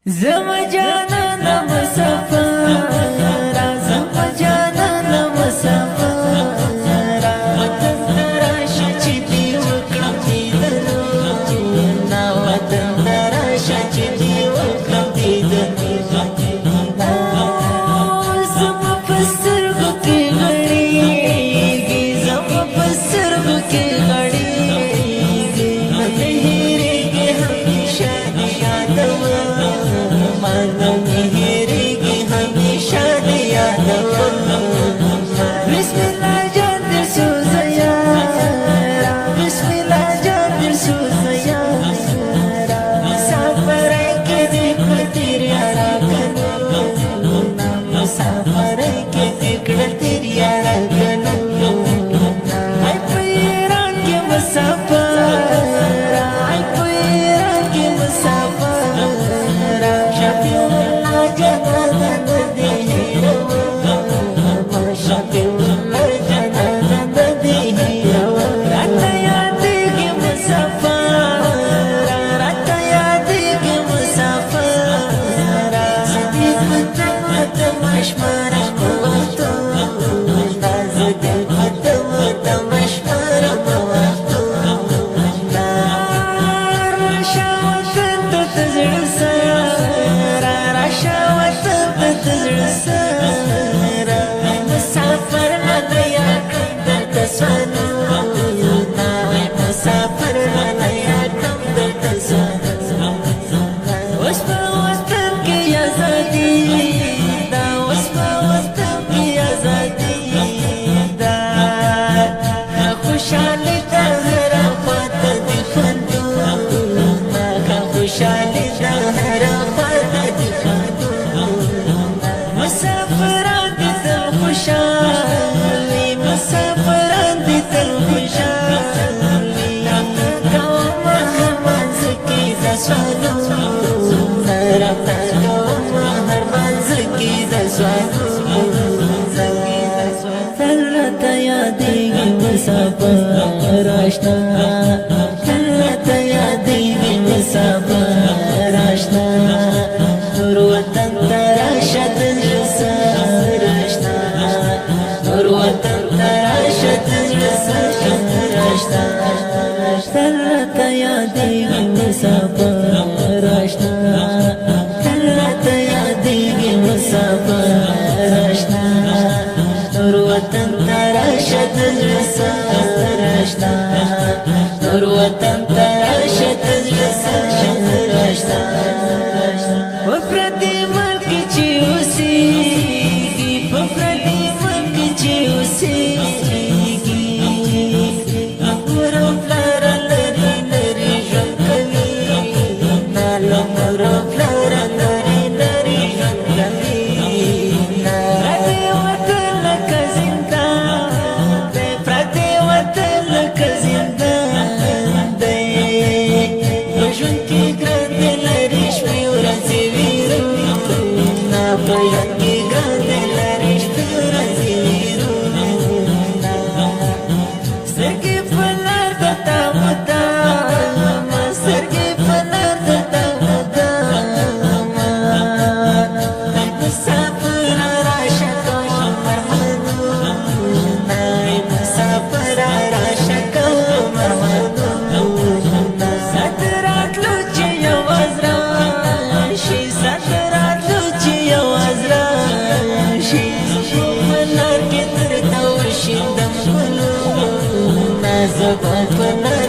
زما جانان مسافر زما جانان مسافر وطن راشه چې دی وکړم دیدنونه وطن راشه چې دی وکړم دیدنونه زما په سترګو کې غړېږي زما په سترګو کې غړېږي نه هېرېږي همیشه دې یادوم मानो मेहरेगी हमेशा दिया बिस्मिल्लाह जान दिल सुज़या बिस्मिल्लाह जान दिल सुज़या मुसाफर के दिल तेरे आरा कनो मुसाफर के दिल तेरे आरा कनो आई पैरान के मुसाफर आई पैरान के मुसाफर मुसाफर आशना करता यादेगी मुसाफर आशना और वतन तराशत रसर आशना और वतन तराशत रसर आशना करता यादेगी मुसाफर आशना करता यादेगी मुसाफर आशना और वतन तराशत रसर आशना और वतन तराशत रसर आशना वो प्रति मुल्क ची उसीगी वो प्रति मुल्क ची उसीगी मुरो प्लारा लरी लरी रंगली नालो मुरो प्लारा लरी लरी रंगली Bye.